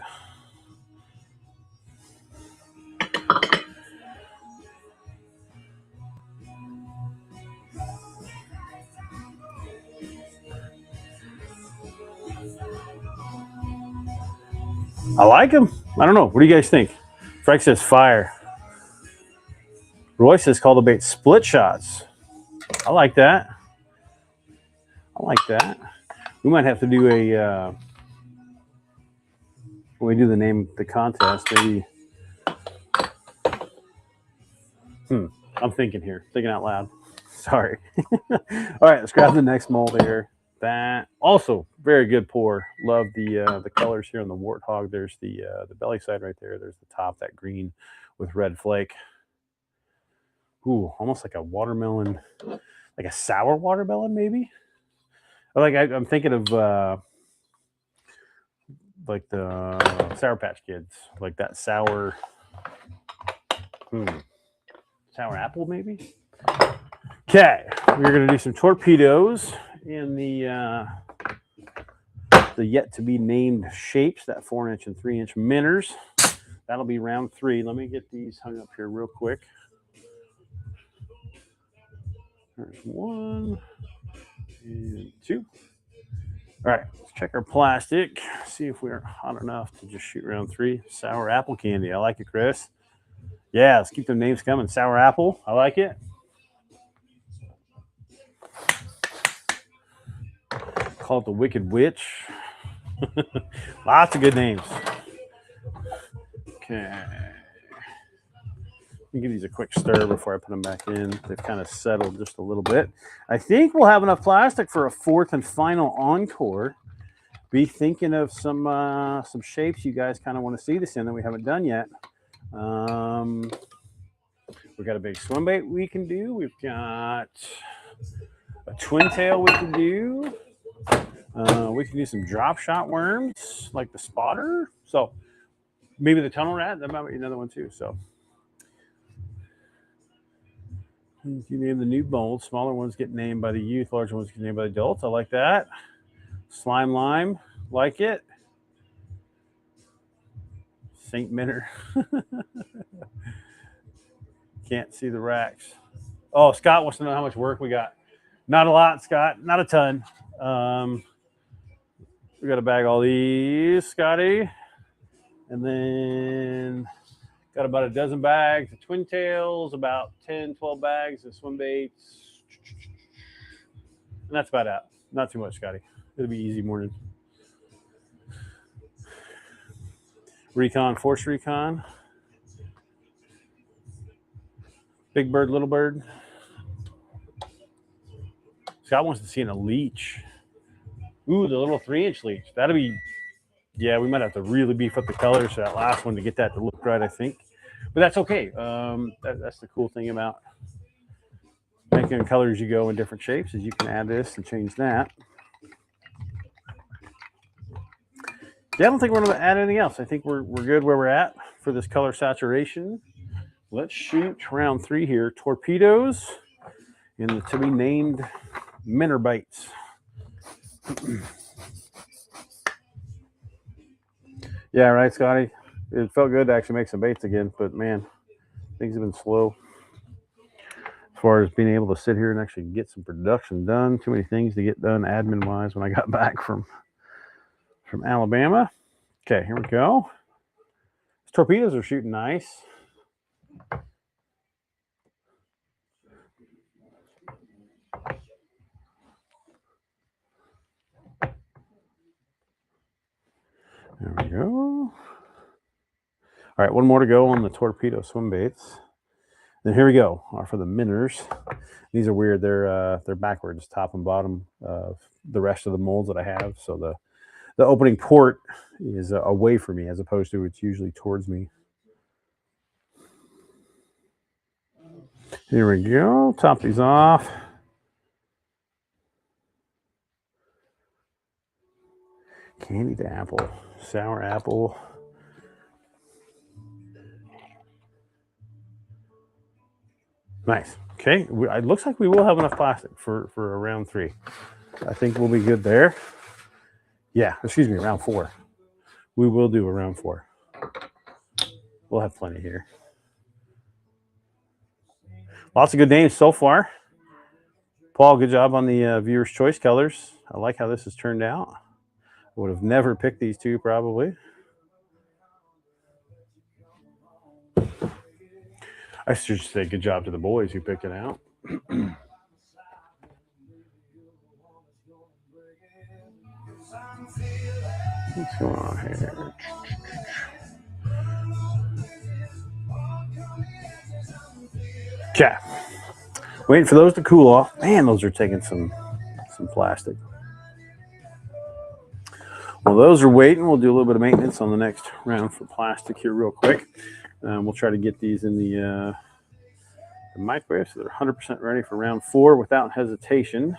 I like them. I don't know. What do you guys think? Frank says fire. Roy says call the bait split shots. I like that. I like that. We might have to do a when we do the name of the contest, maybe. I'm thinking here, thinking out loud. Sorry. All right, let's grab the next mold here. That also very good pour. Love the colors here on the warthog. There's the belly side right there. There's the top, that green with red flake. Ooh, almost like a watermelon, like a sour watermelon, maybe. I'm thinking of like the Sour Patch Kids, like that sour, sour apple, maybe. Okay, we're gonna do some torpedoes in the yet to be named shapes, that 4-inch and 3-inch minnows. That'll be round 3. Let me get these hung up here real quick. There's 1 and 2. All right, let's check our plastic. See if we're hot enough to just shoot round 3. Sour apple candy. I like it, Chris. Yeah, let's keep the names coming. Sour apple. I like it. Call it the Wicked Witch. Lots of good names. Okay. Let me give these a quick stir before I put them back in. They've kind of settled just a little bit. I think we'll have enough plastic for a 4th and final encore. Be thinking of some shapes you guys kind of want to see this in that we haven't done yet. We've got a big swim bait we can do. We've got a twin tail we can do. We can do some drop shot worms like the spotter. So maybe the tunnel rat. That might be another one too. So you name the new molds. Smaller ones get named by the youth. Larger ones get named by the adults. I like that. Slime lime. Like it. Saint Minner. Can't see the racks. Oh, Scott wants to know how much work we got. Not a lot, Scott. Not a ton. We got to bag all these, Scotty. And then got about a dozen bags of twin tails, about 10, 12 bags of swim baits. And that's about it. Not too much, Scotty. It'll be easy morning. Recon, Force Recon. Big bird, little bird. Scott wants to see in a leech. Ooh, the little 3-inch leech. That'll be, yeah, we might have to really beef up the colors for that last one to get that to look right, I think. But that's okay. That's the cool thing about making colors you go in different shapes is you can add this and change that. Yeah, I don't think we're going to add anything else. I think we're good where we're at for this color saturation. Let's shoot round 3 here. Torpedoes in the to be named minnow bites. Yeah, right, Scotty. It felt good to actually make some baits again, but man, things have been slow as far as being able to sit here and actually get some production done. Too many things to get done admin wise when I got back from Alabama. Okay, here we go. These torpedoes are shooting nice. There we go. All right, one more to go on the torpedo swim baits. Then here we go for the minnows. These are weird. They're backwards, top and bottom of the rest of the molds that I have. So the opening port is away from me as opposed to it's usually towards me. Here we go. Top these off. Candied apple, sour apple. Nice. Okay, it looks like we will have enough plastic for a round 3. I think we'll be good there. Yeah, excuse me, round 4. We will do a round 4. We'll have plenty here. Lots of good names so far. Paul, good job on the viewer's choice colors. I like how this has turned out. I would have never picked these two probably. I should say good job to the boys who picked it out. What's going on here? Okay. Waiting for those to cool off. Man, those are taking some plastic. While those are waiting, we'll do a little bit of maintenance on the next round for plastic here real quick. We'll try to get these in the microwave so they're 100% ready for round 4 without hesitation.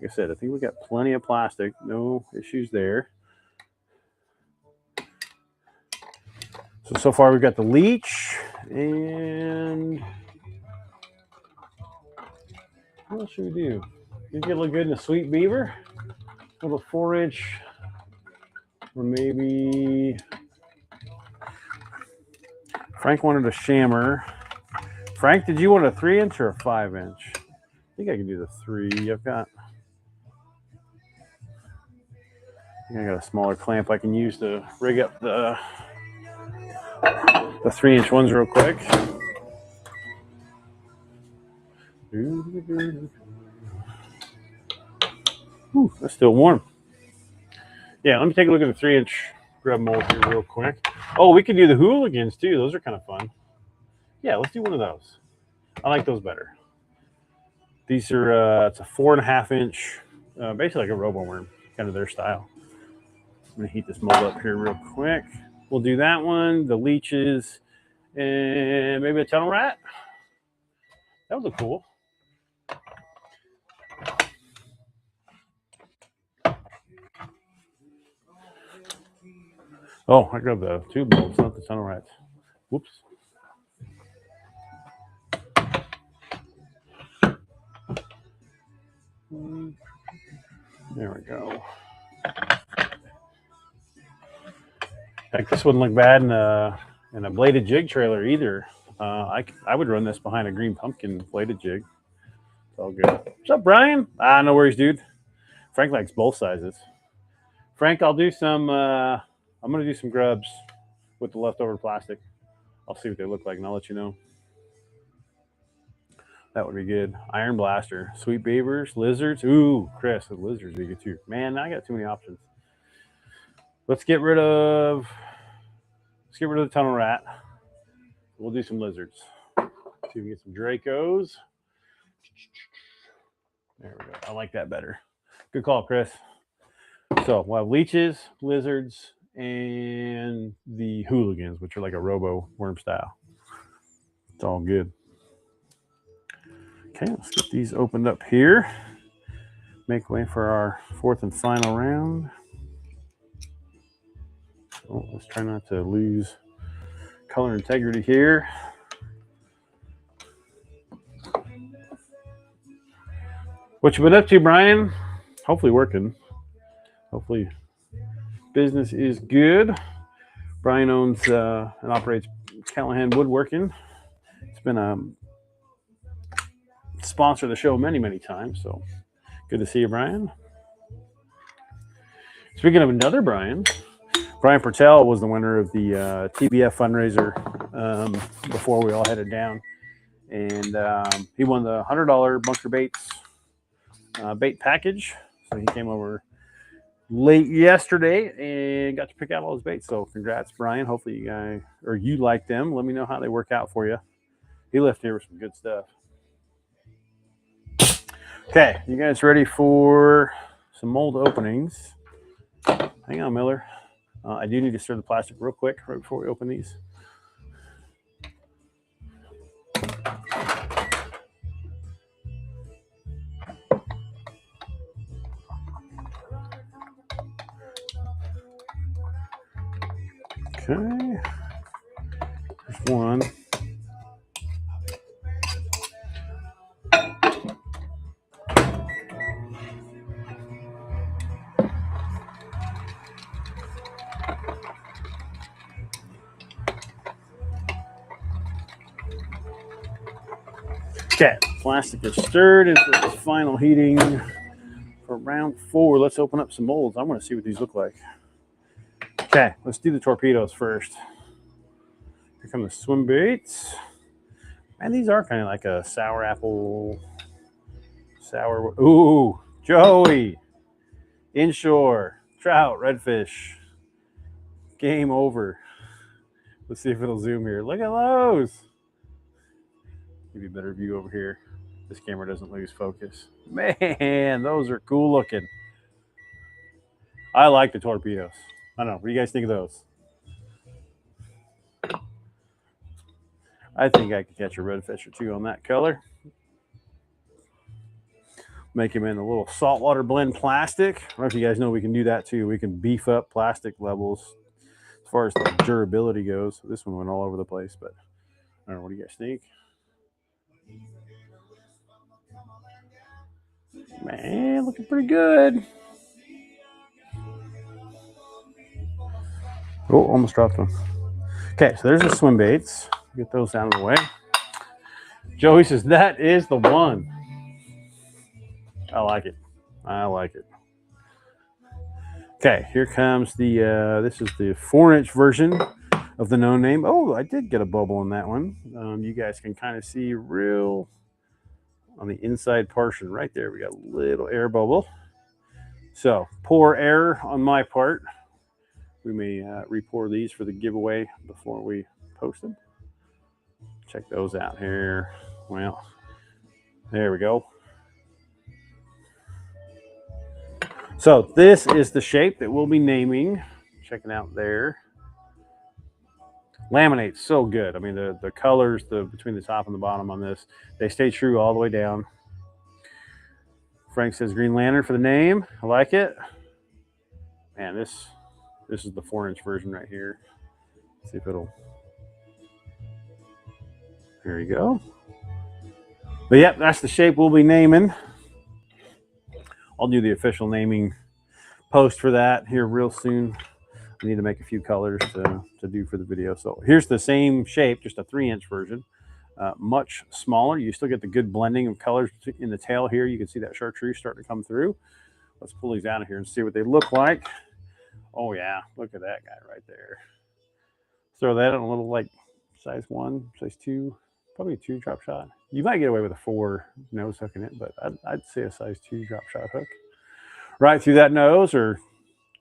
Like I said, I think we got plenty of plastic. No issues there. So far we've got the leech and what else should we do? You get a little good in the sweet beaver. A little 4-inch or maybe Frank wanted a shammer. Frank, did you want a 3-inch or a 5-inch? I think I can do the 3. I got a smaller clamp I can use to rig up the 3-inch ones real quick. Ooh, that's still warm. Yeah, let me take a look at the 3-inch grub mold here real quick. Oh, we could do the hooligans too. Those are kind of fun. Yeah, let's do one of those. I like those better. These are, it's a 4.5-inch, basically like a robo-worm, kind of their style. I'm going to heat this mold up here real quick. We'll do that one, the leeches, and maybe a tunnel rat. That would look cool. Oh, I grabbed the tube molds, not the tunnel rats. Whoops. There we go. Heck, this wouldn't look bad in a bladed jig trailer either. I would run this behind a green pumpkin bladed jig. It's all good. What's up, Brian? No worries, dude. Frank likes both sizes. Frank, I'll do some. I'm gonna do some grubs with the leftover plastic. I'll see what they look like, and I'll let you know. That would be good. Iron blaster, sweet beavers, lizards. Ooh, Chris, the lizards would be good too. Man, I got too many options. Let's get rid of the tunnel rat. We'll do some lizards. See if we can get some Dracos. There we go. I like that better. Good call, Chris. So we'll have leeches, lizards, and the hooligans, which are like a robo worm style. It's all good. Okay, let's get these opened up here. Make way for our 4th and final round. So let's try not to lose color integrity here. What you been up to, Brian? Hopefully working. Hopefully business is good. Brian owns and operates Callahan Woodworking. It's been a sponsor of the show many times, so good to see you, Brian. Speaking of another Brian Pertell was the winner of the TBF fundraiser before we all headed down, and he won the $100 Bunker Baits bait package. So he came over late yesterday and got to pick out all his baits. So congrats, Brian. Hopefully you like them. Let me know how they work out for you. He left here with some good stuff. Okay, you guys ready for some mold openings? Hang on, Miller. I do need to stir the plastic real quick right before we open these. Okay, there's one. Okay, plastic is stirred into the final heating for round 4. Let's open up some molds. I want to see what these look like. Okay, let's do the torpedoes first. Here come the swim baits. Man, these are kind of like a sour apple, ooh, Joey, inshore, trout, redfish. Game over. Let's see if it'll zoom here. Look at those. Give you a better view over here. This camera doesn't lose focus. Man, those are cool looking. I like the torpedoes. I don't know. What do you guys think of those? I think I could catch a redfish or two on that color. Make them in a little saltwater blend plastic. I don't know if you guys know we can do that too. We can beef up plastic levels as far as the durability goes. This one went all over the place, but I don't know. What do you guys think? Man, looking pretty good. Oh, almost dropped one. Okay, so there's the swim baits. Get those out of the way. Joey says that is the one. I like it. I like it. Okay, here comes the, this is the 4-inch version of the No Name. Oh, I did get a bubble in that one. You guys can kind of see real on the inside portion right there. We got a little air bubble. So poor error on my part. We may re-pour these for the giveaway before we post them. Check those out here. Well, there we go. So this is the shape that we'll be naming. Check it out there. Laminates so good. I mean, the colors between the top and the bottom on this, they stay true all the way down. Frank says Green Lantern for the name. I like it. Man, this is the 4-inch version right here. Let's see if it'll. There you go. But yep, that's the shape we'll be naming. I'll do the official naming post for that here real soon. I need to make a few colors to do for the video. So here's the same shape, just a 3-inch version. Much smaller. You still get the good blending of colors in the tail here. You can see that chartreuse starting to come through. Let's pull these out of here and see what they look like. Oh yeah, look at that guy right there. Throw that on a little like size 1, size 2, probably a 2 drop shot. You might get away with a 4 nose hook in it, but I'd say a size 2 drop shot hook. Right through that nose, or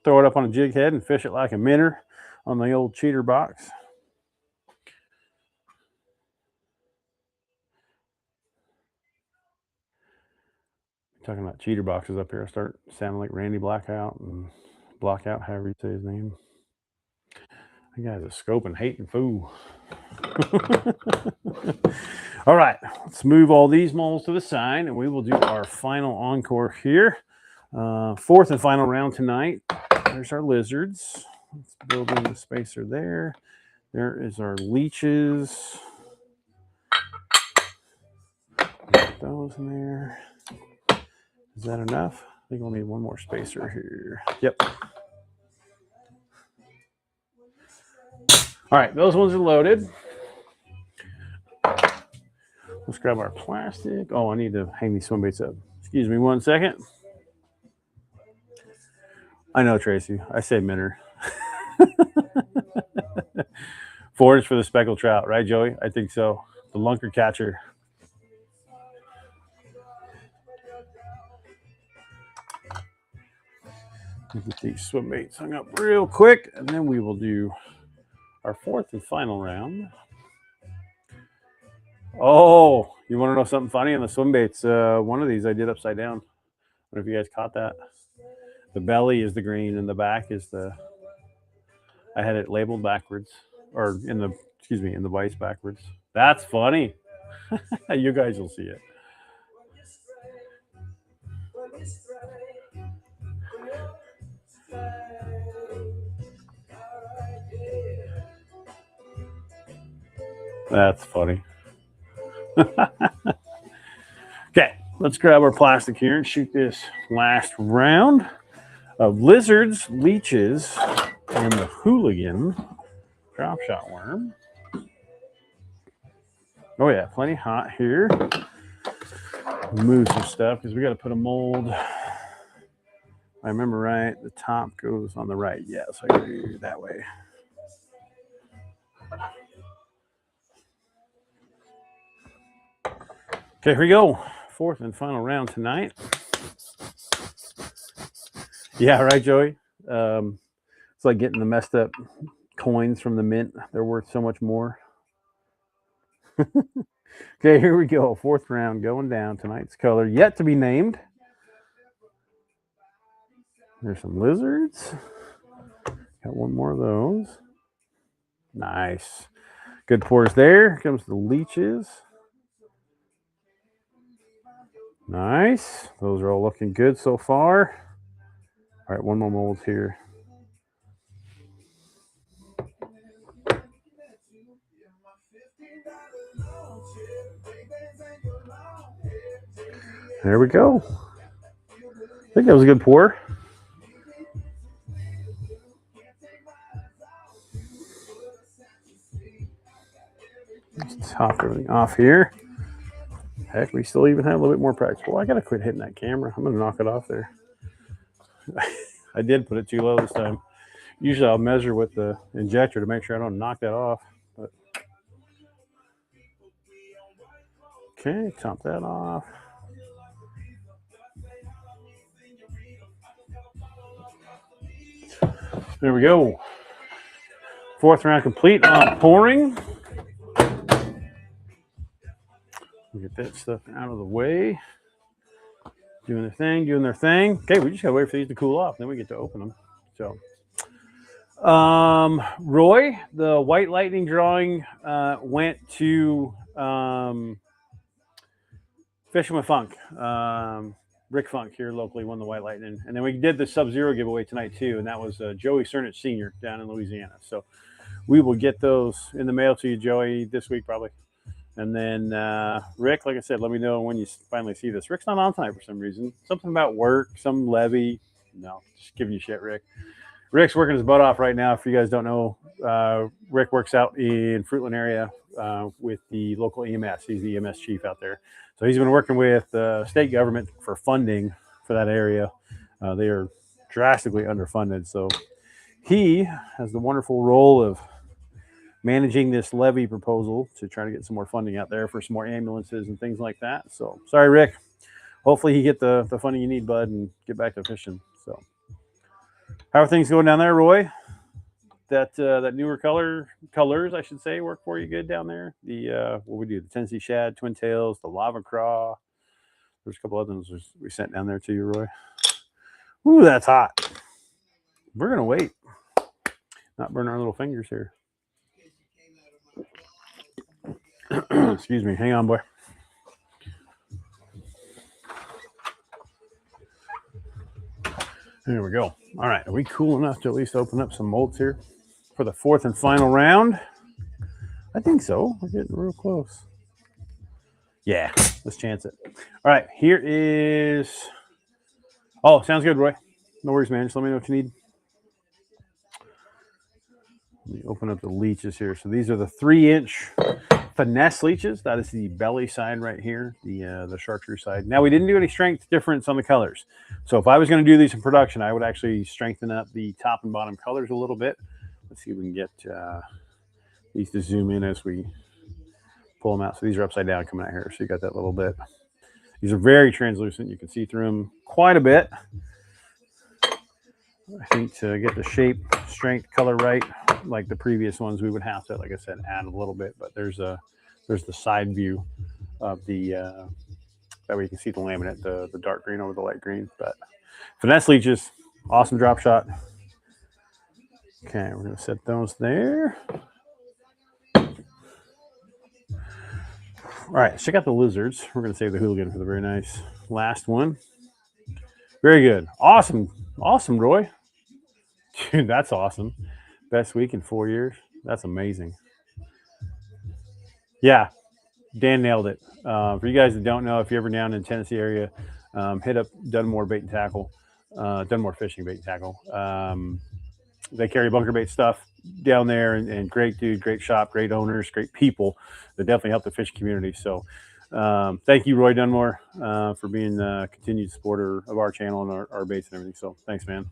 throw it up on a jig head and fish it like a minnow on the old cheater box. Talking about cheater boxes up here, I start sounding like Randy Blackout and Blockout, however you say his name. That guy's a scoping hating fool. All right, let's move all these molds to the side, and we will do our final encore here. 4th and final round tonight. There's our lizards. Let's build in the spacer there. There is our leeches. Put those in there. Is that enough? I think we'll need one more spacer here. Yep. All right, those ones are loaded. Let's grab our plastic. Oh, I need to hang these swim baits up. Excuse me 1 second. I know, Tracy. I say minnow. 4 inch for the speckled trout, right, Joey? I think so. The lunker catcher. Get these swim baits hung up real quick, and then we will do our 4th and final round. Oh, you want to know something funny on the swim baits? One of these I did upside down. I don't know if you guys caught that. The belly is the green, and the back is the. I had it labeled backwards, or in the vise backwards. That's funny. You guys will see it. That's funny. Okay, let's grab our plastic here and shoot this last round of lizards, leeches, and the hooligan drop shot worm. Oh yeah, plenty hot here. Move some stuff because we got to put a mold. If I remember right, the top goes on the right. Yeah, so I got to do it that way. Okay, here we go. 4th and final round tonight. Yeah, right, Joey? It's like getting the messed up coins from the mint. They're worth so much more. Okay, here we go. 4th round going down. Tonight's color yet to be named. There's some lizards. Got one more of those. Nice. Good pours there. Here comes the leeches. Nice. Those are all looking good so far. All right, one more mold here. There we go. I think that was a good pour. Let's top everything off here. Heck, we still even have a little bit more practice. Well, I got to quit hitting that camera. I'm going to knock it off there. I did put it too low this time. Usually I'll measure with the injector to make sure I don't knock that off. But okay, top that off. There we go. 4th round complete on pouring. Get that stuff out of the way. Doing their thing. Okay, we just gotta wait for these to cool off, then we get to open them. So, Roy, the White Lightning drawing went to Fishing with Funk. Rick Funk here locally won the White Lightning, and then we did the Sub-Zero giveaway tonight too, and that was Joey Cernich Sr. down in Louisiana. So we will get those in the mail to you, Joey, this week probably. And then Rick, like I said, let me know when you finally see this. Rick's not on tonight for some reason. Something about work, some levy. No, just giving you shit, Rick. Rick's working his butt off right now. If you guys don't know, Rick works out in Fruitland area with the local EMS. He's the EMS chief out there. So he's been working with the state government for funding for that area. They are drastically underfunded. So he has the wonderful role of managing this levy proposal to try to get some more funding out there for some more ambulances and things like that. So sorry, Rick. Hopefully you get the funding you need, bud, and get back to fishing. So how are things going down there, Roy? That newer colors, I should say, work for you good down there. The what we do, the Tennessee Shad, Twin Tails, the Lava Craw. There's a couple other ones we sent down there to you, Roy. Ooh, that's hot. We're gonna wait. Not burn our little fingers here. Excuse me. Hang on, boy. There we go. All right, are we cool enough to at least open up some molds here for the fourth and final round? I think so. We're getting real close. Yeah, let's chance it. All right, here is. Oh, sounds good, Roy. No worries, man. Just let me know what you need. Let me open up the leeches here. So these are the 3-inch finesse leeches. That is the belly side right here, the chartreuse side. Now, we didn't do any strength difference on the colors. So if I was going to do these in production, I would actually strengthen up the top and bottom colors a little bit. Let's see if we can get these to zoom in as we pull them out. So these are upside down coming out here. So you got that little bit. These are very translucent. You can see through them quite a bit. I think to get the shape, strength, color right, like the previous ones, we would have to, like I said, add a little bit. But there's the side view of the that way you can see the laminate, the dark green over the light green. But finesse leeches, awesome drop shot. Okay, we're gonna set those there. All right, let's check out the lizards. We're going to save the hooligan for the very nice last one. Very good. Awesome. Awesome, Roy. Dude, that's awesome. Best week in 4 years. That's amazing. Yeah, Dan nailed it. For you guys that don't know, if you're ever down in the Tennessee area, hit up Dunmore Bait and Tackle, Dunmore Fishing Bait and Tackle. They carry bunker bait stuff down there, and great dude, great shop, great owners, great people that definitely help the fishing community. So thank you, Roy Dunmore, for being a continued supporter of our channel and our baits and everything. So thanks, man.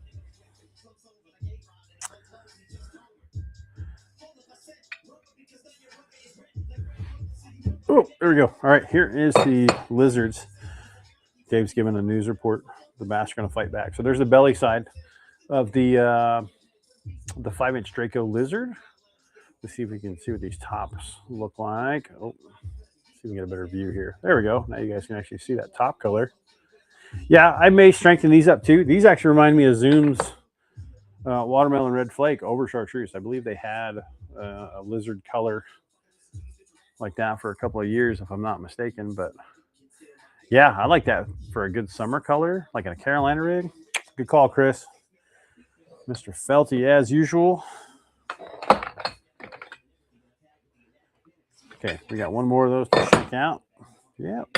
Oh, there we go. All right, here is the lizards. Dave's giving a news report. The bass are going to fight back. So there's the belly side of the 5-inch Draco lizard. Let's see if we can see what these tops look like. Oh, see if we can get a better view here. There we go. Now you guys can actually see that top color. Yeah, I may strengthen these up too. These actually remind me of Zoom's watermelon red flake over chartreuse. I believe they had a lizard color like that for a couple of years, if I'm not mistaken. But yeah, I like that for a good summer color, like in a Carolina rig. Good call, Chris. Mr. Felty, as usual. Okay, we got one more of those to check out. Yep.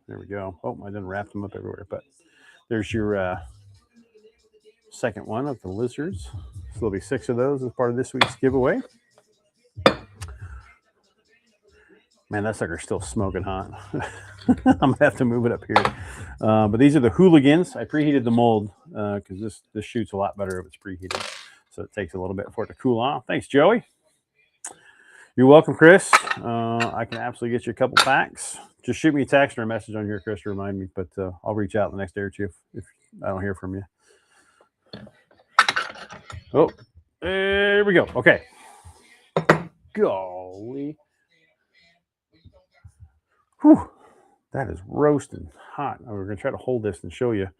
There we go. Oh, I didn't wrap them up everywhere, but there's your second one of the lizards. So there'll be 6 of those as part of this week's giveaway. Man, that sucker's still smoking hot. I'm gonna have to move it up here. But these are the hooligans. I preheated the mold because this shoots a lot better if it's preheated. So it takes a little bit for it to cool off. Thanks, Joey. You're welcome, Chris. I can absolutely get you a couple packs. Just shoot me a text or a message on here, Chris, to remind me. But I'll reach out the next day or two if I don't hear from you. Oh, there we go. Okay. Golly. Whew, that is roasting hot. We're going to try to hold this and show you. I'm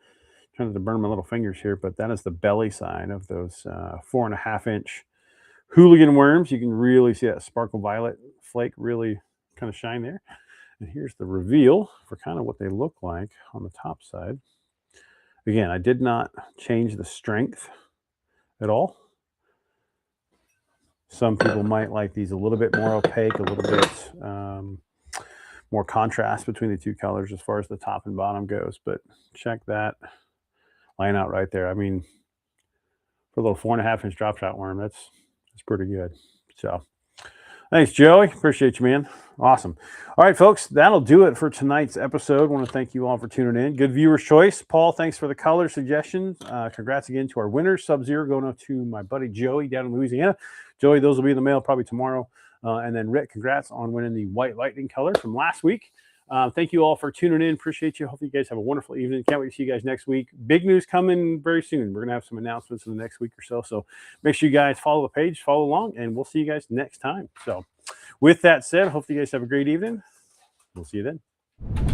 trying to burn my little fingers here, but that is the belly side of those 4.5-inch hooligan worms. You can really see that sparkle violet flake really kind of shine there. And here's the reveal for kind of what they look like on the top side. Again, I did not change the strength at all. Some people might like these a little bit more opaque, a little bit more contrast between the two colors as far as the top and bottom goes. But check that line out right there. I mean, for a little 4.5-inch drop shot worm, that's pretty good. So thanks, Joey. Appreciate you, man. Awesome. All right, folks, that'll do it for tonight's episode. I want to thank you all for tuning in. Good viewer's choice. Paul, thanks for the color suggestions. Congrats again to our winners. Sub-Zero going up to my buddy Joey down in Louisiana. Joey, those will be in the mail probably tomorrow. And then Rick, congrats on winning the White Lightning color from last week. Thank you all for tuning in. Appreciate you. Hope you guys have a wonderful evening. Can't wait to see you guys next week. Big news coming very soon. We're going to have some announcements in the next week or so. So make sure you guys follow the page, follow along, and we'll see you guys next time. So with that said, hope you guys have a great evening. We'll see you then.